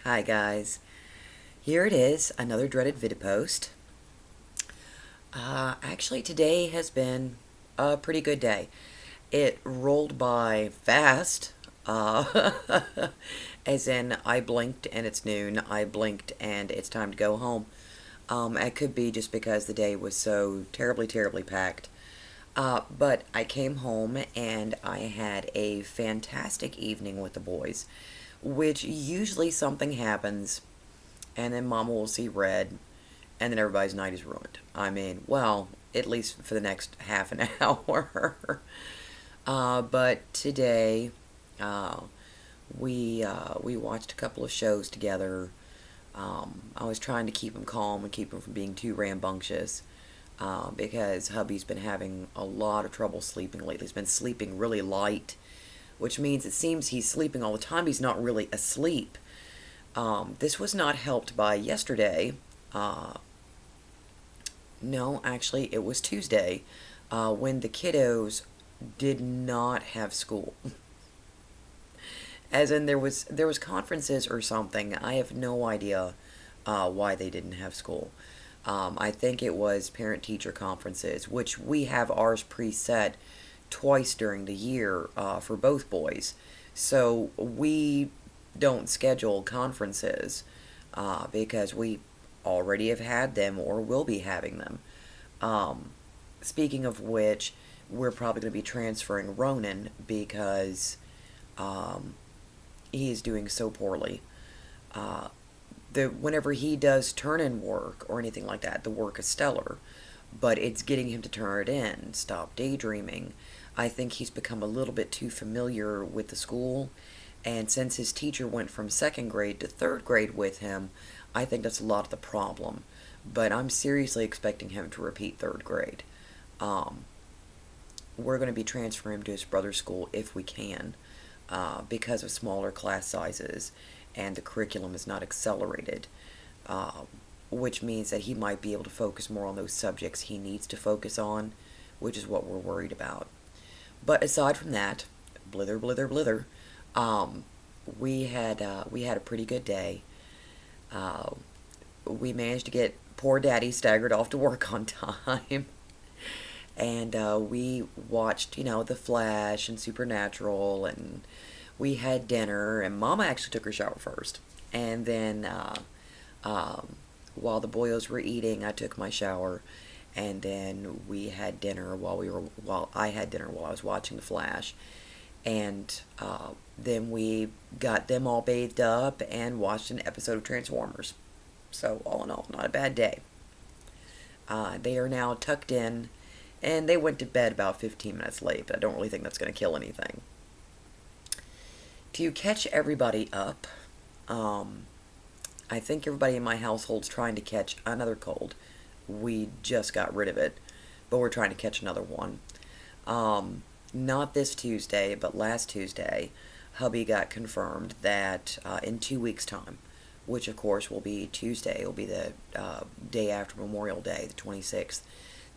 Hi guys, here it is, another dreaded video post. Actually today has been a pretty good day. It rolled by fast, uh, as in I blinked and it's noon, I blinked and it's time to go home. It could be just because the day was so terribly, terribly packed. But I came home and I had a fantastic evening with the boys, which usually something happens and then mama will see red, and then everybody's night is ruined. I mean, well, at least for the next half an hour. But today, uh, we watched a couple of shows together. I was trying to keep him calm and keep him from being too rambunctious, because hubby's been having a lot of trouble sleeping lately. He's been sleeping really light, which means it seems he's sleeping all the time. He's not really asleep. This was not helped by yesterday. Uh, no, actually, it was Tuesday, when the kiddos did not have school. As in, there was conferences or something. I have no idea why they didn't have school. I think it was parent-teacher conferences, which we have ours preset twice during the year for both boys. So we don't schedule conferences because we already have had them or will be having them. Um, Speaking of which, we're probably going to be transferring Ronan because um, he is doing so poorly. Uh, Whenever he does turn-in work or anything like that, the work is stellar, but it's getting him to turn it in, stop daydreaming. I think he's become a little bit too familiar with the school, and since his teacher went from second grade to third grade with him, I think that's a lot of the problem. But I'm seriously expecting him to repeat third grade. Um, we're going to be transferring him to his brother's school if we can, because of smaller class sizes and the curriculum is not accelerated, which means that he might be able to focus more on those subjects he needs to focus on, which is what we're worried about. But aside from that, blither, blither, blither, um, we had a pretty good day. Uh, we managed to get poor Daddy staggered off to work on time. And we watched, The Flash and Supernatural, and we had dinner, and Mama actually took her shower first. And then, um, while the boyos were eating, I took my shower, and then we had dinner while I had dinner while I was watching The Flash. And then we got them all bathed up and watched an episode of Transformers. So, all in all, not a bad day. They are now tucked in, and they went to bed about 15 minutes late, but I don't really think that's going to kill anything. To catch everybody up, I think everybody in my household's trying to catch another cold. We just got rid of it, but we're trying to catch another one. Not this Tuesday, but last Tuesday, hubby got confirmed that in 2 weeks' time, which of course will be Tuesday, will be the day after Memorial Day, the 26th,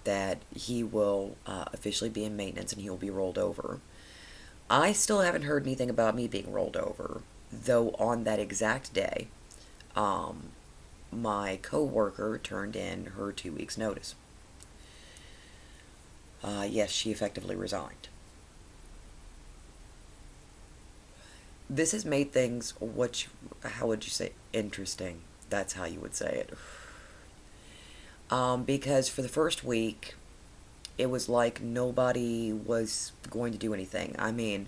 that he will officially be in maintenance and he will be rolled over. I still haven't heard anything about me being rolled over, though on that exact day, my co-worker turned in her 2 weeks notice. Yes, she effectively resigned. This has made things, how would you say, interesting. That's how you would say it. Because for the first week, it was like nobody was going to do anything. I mean,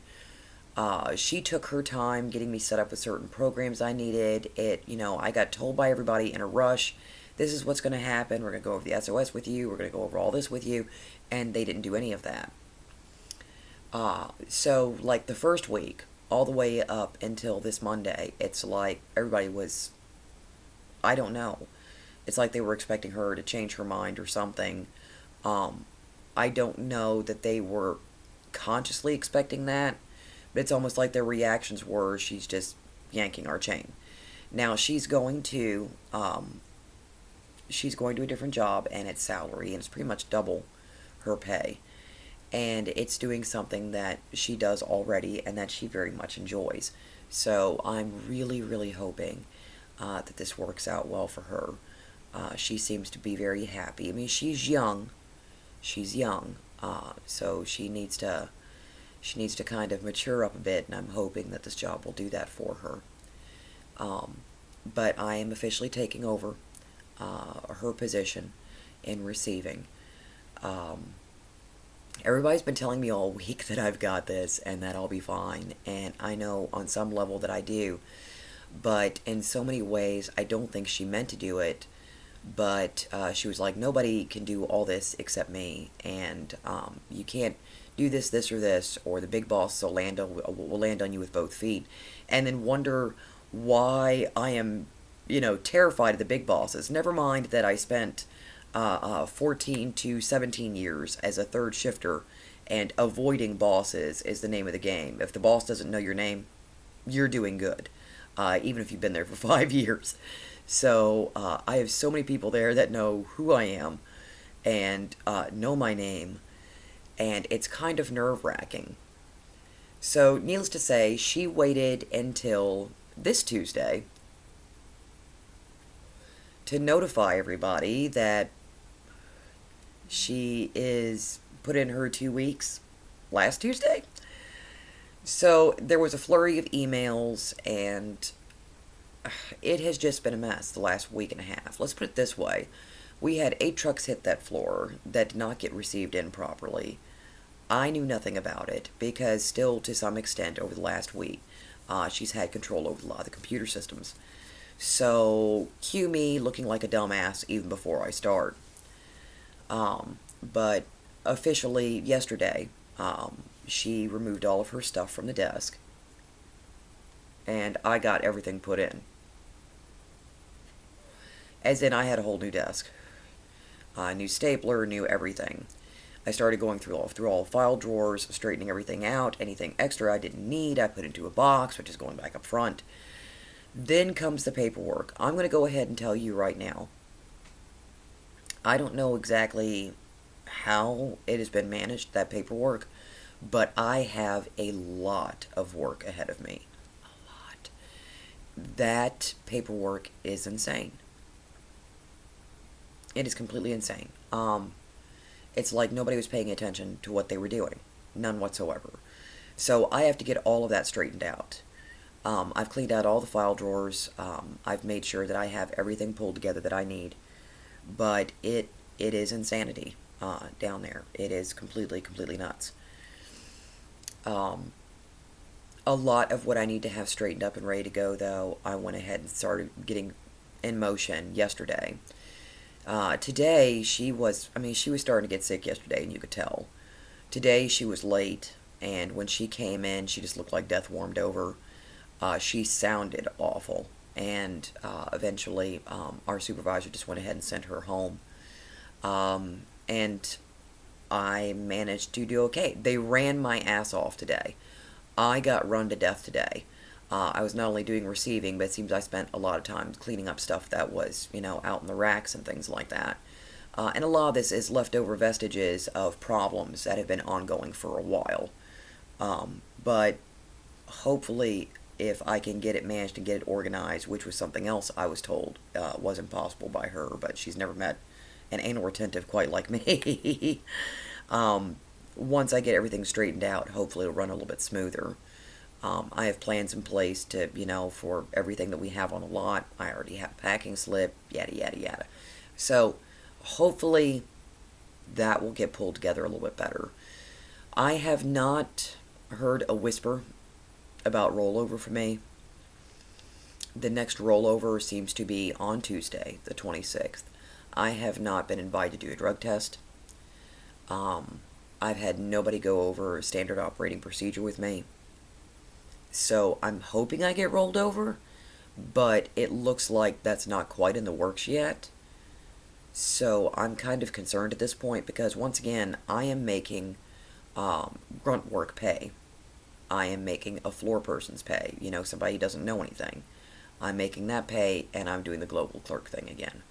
she took her time getting me set up with certain programs I needed. I got told by everybody in a rush, this is what's going to happen. We're going to go over the SOS with you. We're going to go over all this with you. And they didn't do any of that. So, like the first week, all the way up until this Monday, it's like everybody was, I don't know. It's like they were expecting her to change her mind or something. I don't know that they were consciously expecting that, but it's almost like their reactions were, she's just yanking our chain. Now she's going to a different job, and it's salary, and it's pretty much double her pay. And it's doing something that she does already and that she very much enjoys. So I'm really, really hoping that this works out well for her. She seems to be very happy. I mean, she's young. She's young, so she needs to kind of mature up a bit, and I'm hoping that this job will do that for her. But I am officially taking over her position in receiving. Everybody's been telling me all week that I've got this and that I'll be fine, and I know on some level that I do, but in so many ways I don't think she meant to do it. But she was like, nobody can do all this except me, and you can't do this, or this, or the big boss will land on you with both feet, and then wonder why I am, terrified of the big bosses. Never mind that I spent 14 to 17 years as a third shifter, and avoiding bosses is the name of the game. If the boss doesn't know your name, you're doing good, even if you've been there for 5 years. So I have so many people there that know who I am and know my name, and it's kind of nerve-wracking. So needless to say, she waited until this Tuesday to notify everybody that she is put in her 2 weeks last Tuesday. So there was a flurry of emails, and it has just been a mess the last week and a half. Let's put it this way. We had 8 trucks hit that floor that did not get received in properly. I knew nothing about it because still, to some extent, over the last week, she's had control over a lot of the computer systems. So, cue me looking like a dumbass even before I start. But officially, yesterday, she removed all of her stuff from the desk, and I got everything put in. As in, I had a whole new desk. New stapler, new everything. I started going through all file drawers, straightening everything out. Anything extra I didn't need, I put into a box, which is going back up front. Then comes the paperwork. I'm going to go ahead and tell you right now. I don't know exactly how it has been managed, that paperwork, but I have a lot of work ahead of me. A lot. That paperwork is insane. It is completely insane. It's like nobody was paying attention to what they were doing. None whatsoever. So I have to get all of that straightened out. I've cleaned out all the file drawers. I've made sure that I have everything pulled together that I need. But it is insanity down there. It is completely nuts. A lot of what I need to have straightened up and ready to go, though, I went ahead and started getting in motion yesterday. Today, she was starting to get sick yesterday, and you could tell. Today, she was late, and when she came in, she just looked like death warmed over. She sounded awful, and eventually, our supervisor just went ahead and sent her home. And I managed to do okay. They ran my ass off today. I got run to death today. I was not only doing receiving, but it seems I spent a lot of time cleaning up stuff that was, out in the racks and things like that. And a lot of this is leftover vestiges of problems that have been ongoing for a while. But hopefully, if I can get it managed and get it organized, which was something else I was told was impossible by her, but she's never met an anal retentive quite like me. Once I get everything straightened out, hopefully it'll run a little bit smoother. I have plans in place to, for everything that we have on the lot. I already have a packing slip, yada, yada, yada. So, hopefully, that will get pulled together a little bit better. I have not heard a whisper about rollover for me. The next rollover seems to be on Tuesday, the 26th. I have not been invited to do a drug test. I've had nobody go over a standard operating procedure with me. So I'm hoping I get rolled over, but it looks like that's not quite in the works yet. So I'm kind of concerned at this point because, once again, I am making grunt work pay. I am making a floor person's pay, somebody who doesn't know anything. I'm making that pay, and I'm doing the global clerk thing again.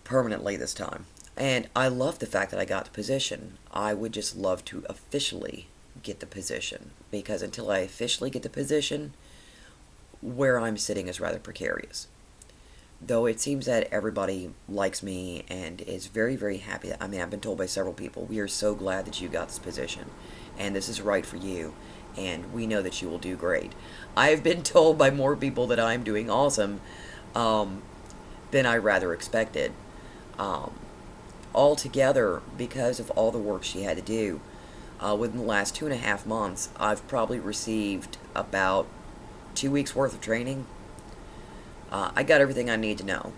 Permanently this time. And I love the fact that I got the position. I would just love to officially get the position, because until I officially get the position, where I'm sitting is rather precarious. Though it seems that everybody likes me and is very, very happy. I mean, I've been told by several people, we are so glad that you got this position, and this is right for you, and we know that you will do great. I've been told by more people that I'm doing awesome than I rather expected. Um, Altogether, because of all the work she had to do, within the last 2.5 months, I've probably received about 2 weeks worth of training. I got everything I need to know.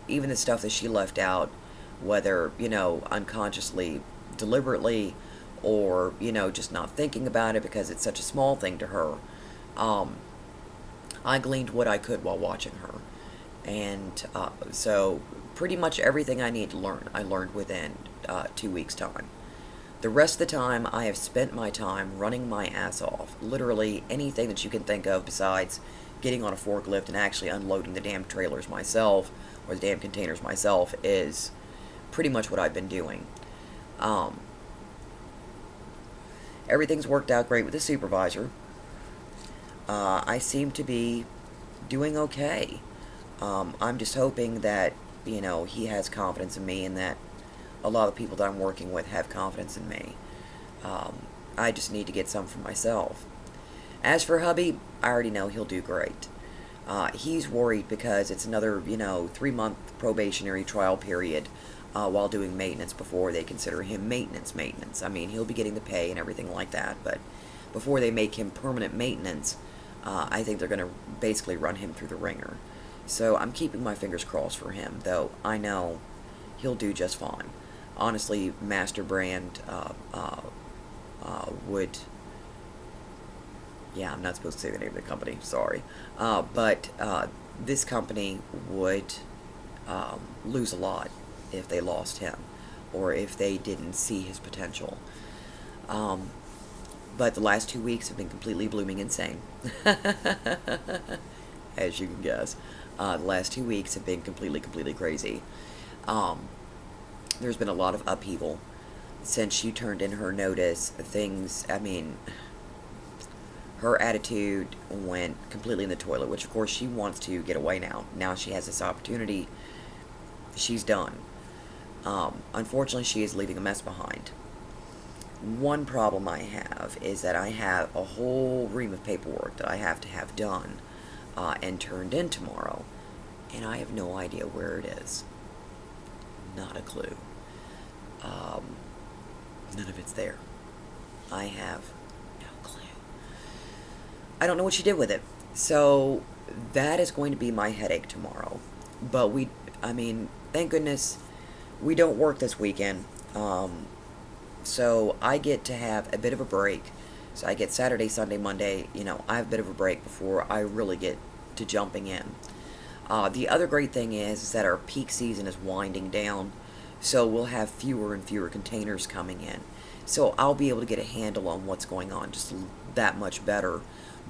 Even the stuff that she left out, whether, unconsciously, deliberately, or, just not thinking about it because it's such a small thing to her. I gleaned what I could while watching her. And so pretty much everything I need to learn, I learned within 2 weeks' time. The rest of the time, I have spent my time running my ass off. Literally anything that you can think of besides getting on a forklift and actually unloading the damn trailers myself, or the damn containers myself, is pretty much what I've been doing. Everything's worked out great with the supervisor. I seem to be doing okay. I'm just hoping that, he has confidence in me and that a lot of the people that I'm working with have confidence in me. I just need to get some for myself. As for hubby, I already know he'll do great. He's worried because it's another, 3-month probationary trial period while doing maintenance before they consider him maintenance. I mean, he'll be getting the pay and everything like that, but before they make him permanent maintenance, I think they're going to basically run him through the ringer. So I'm keeping my fingers crossed for him, though I know he'll do just fine. Honestly, Master Brand would... Yeah, I'm not supposed to say the name of the company, sorry. But this company would lose a lot if they lost him, or if they didn't see his potential. But the last 2 weeks have been completely blooming insane. As you can guess. The last 2 weeks have been completely crazy. There's been a lot of upheaval since she turned in her notice. Things, I mean, her attitude went completely in the toilet, which of course she wants to get away now. Now she has this opportunity. She's done. Unfortunately, she is leaving a mess behind. One problem I have is that I have a whole ream of paperwork that I have to have done and turned in tomorrow, and I have no idea where it is. Not a clue. None of it's there. I have no clue. I don't know what she did with it. So that is going to be my headache tomorrow. But thank goodness we don't work this weekend. So I get to have a bit of a break. So I get Saturday, Sunday, Monday, I have a bit of a break before I really get to jumping in. The other great thing is that our peak season is winding down, so we'll have fewer and fewer containers coming in. So I'll be able to get a handle on what's going on just that much better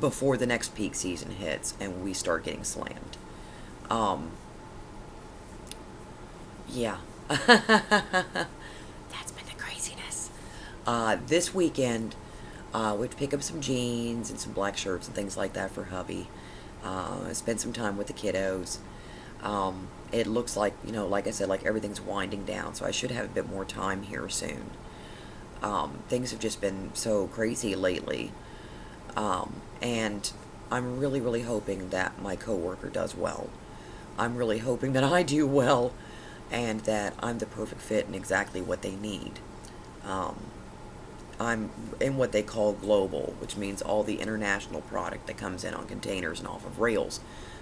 before the next peak season hits and we start getting slammed. Yeah. That's been the craziness. This weekend, we have to pick up some jeans and some black shirts and things like that for hubby. Spend some time with the kiddos. It looks like, like I said, like everything's winding down, so I should have a bit more time here soon. Things have just been so crazy lately. And I'm really hoping that my coworker does well. I'm really hoping that I do well and that I'm the perfect fit and exactly what they need. I'm in what they call global, which means all the international product that comes in on containers and off of rails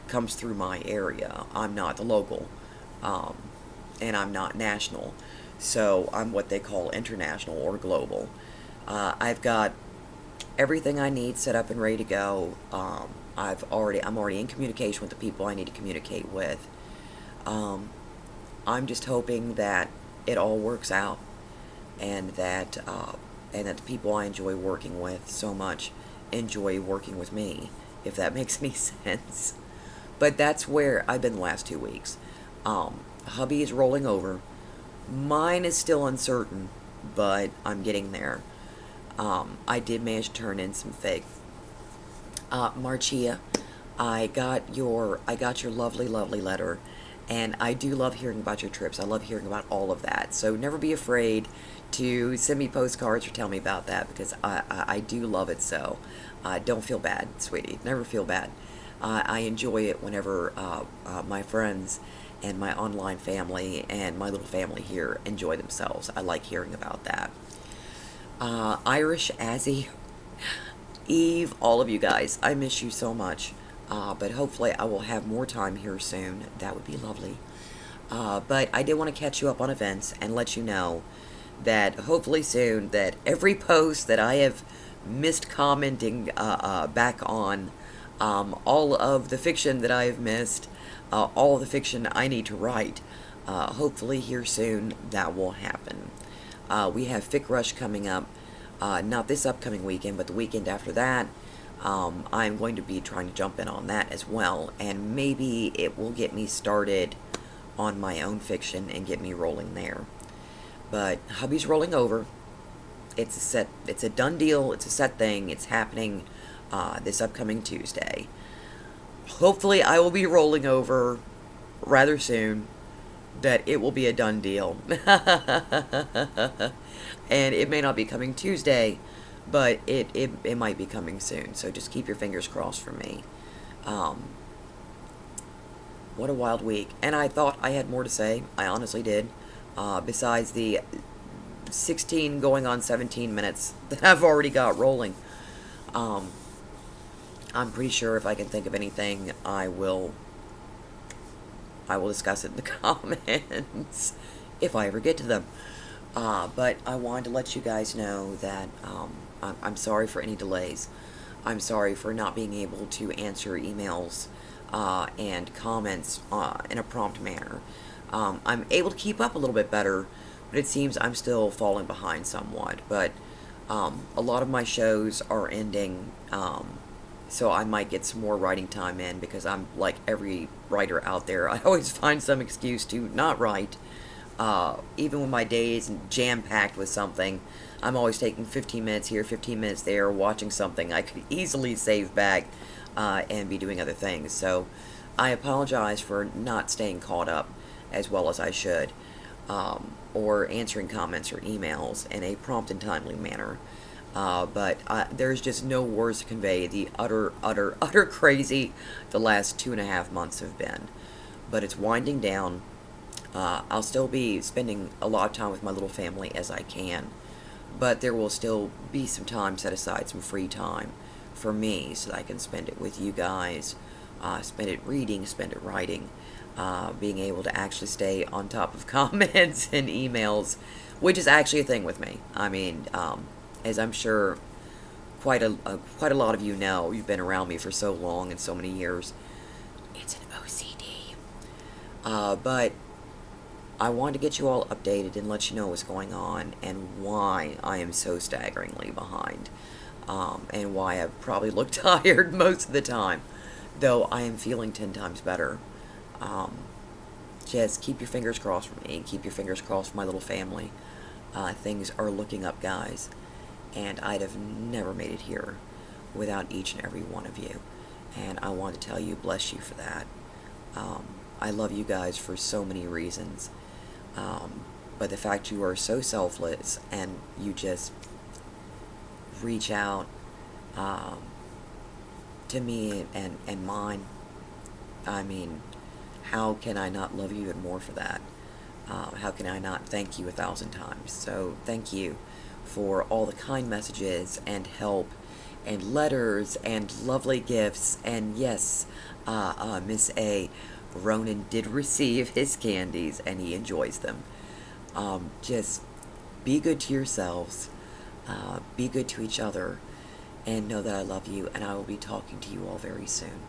comes through my area. I'm not the local, and I'm not national, so I'm what they call international or global. I've got everything I need set up and ready to go. I'm already in communication with the people I need to communicate with. I'm just hoping that it all works out, and that the people I enjoy working with so much enjoy working with me, if that makes any sense. But that's where I've been the last 2 weeks. Hubby is rolling over. Mine is still uncertain, but I'm getting there. I did manage to turn in some fake Marchia. I got your lovely, lovely letter, and I do love hearing about your trips. I love hearing about all of that. So never be afraid to send me postcards or tell me about that, because I do love it. So don't feel bad, sweetie. Never feel bad. I enjoy it whenever my friends and my online family and my little family here enjoy themselves. I like hearing about that. Irish, Azzy, Eve, all of you guys, I miss you so much. But hopefully I will have more time here soon. That would be lovely. But I did want to catch you up on events and let you know that hopefully soon that every post that I have missed commenting back on, all of the fiction that I have missed, all of the fiction I need to write, hopefully here soon that will happen. We have Fic Rush coming up, not this upcoming weekend, but the weekend after that. I'm going to be trying to jump in on that as well, and maybe it will get me started on my own fiction and get me rolling there. But hubby's rolling over. It's a done deal. It's a set thing. It's happening this upcoming Tuesday. Hopefully I will be rolling over rather soon, that it will be a done deal. And it may not be coming Tuesday, but it might be coming soon. So just keep your fingers crossed for me. What a wild week. And I thought I had more to say. I honestly did. Besides the 16 going on 17 minutes that I've already got rolling. I'm pretty sure if I can think of anything, I will discuss it in the comments if I ever get to them. But I wanted to let you guys know that I'm sorry for any delays. I'm sorry for not being able to answer emails and comments in a prompt manner. I'm able to keep up a little bit better, but it seems I'm still falling behind somewhat. But a lot of my shows are ending, so I might get some more writing time in, because I'm like every writer out there. I always find some excuse to not write. Even when my day is jam-packed with something, I'm always taking 15 minutes here, 15 minutes there, watching something I could easily save back and be doing other things. So I apologize for not staying caught up as well as I should, or answering comments or emails in a prompt and timely manner. But there's just no words to convey the utter crazy the last 2.5 months have been. But it's winding down. I'll still be spending a lot of time with my little family as I can, but there will still be some time set aside, some free time for me, so that I can spend it with you guys, spend it reading, spend it writing, being able to actually stay on top of comments and emails, which is actually a thing with me. I mean, as I'm sure quite a lot of you know, you've been around me for so long and so many years, it's an OCD. But I wanted to get you all updated and let you know what's going on and why I am so staggeringly behind, and why I probably look tired most of the time, though I am feeling 10 times better. Just keep your fingers crossed for me, and keep your fingers crossed for my little family. Things are looking up, guys, and I'd have never made it here without each and every one of you, and I want to tell you, bless you for that. I love you guys for so many reasons. But the fact you are so selfless and you just reach out to me and mine, I mean, how can I not love you even more for that? How can I not thank you 1,000 times? So thank you for all the kind messages and help and letters and lovely gifts. And yes, Miss A, Ronan did receive his candies and he enjoys them. Just be good to yourselves, be good to each other, and know that I love you, and I will be talking to you all very soon.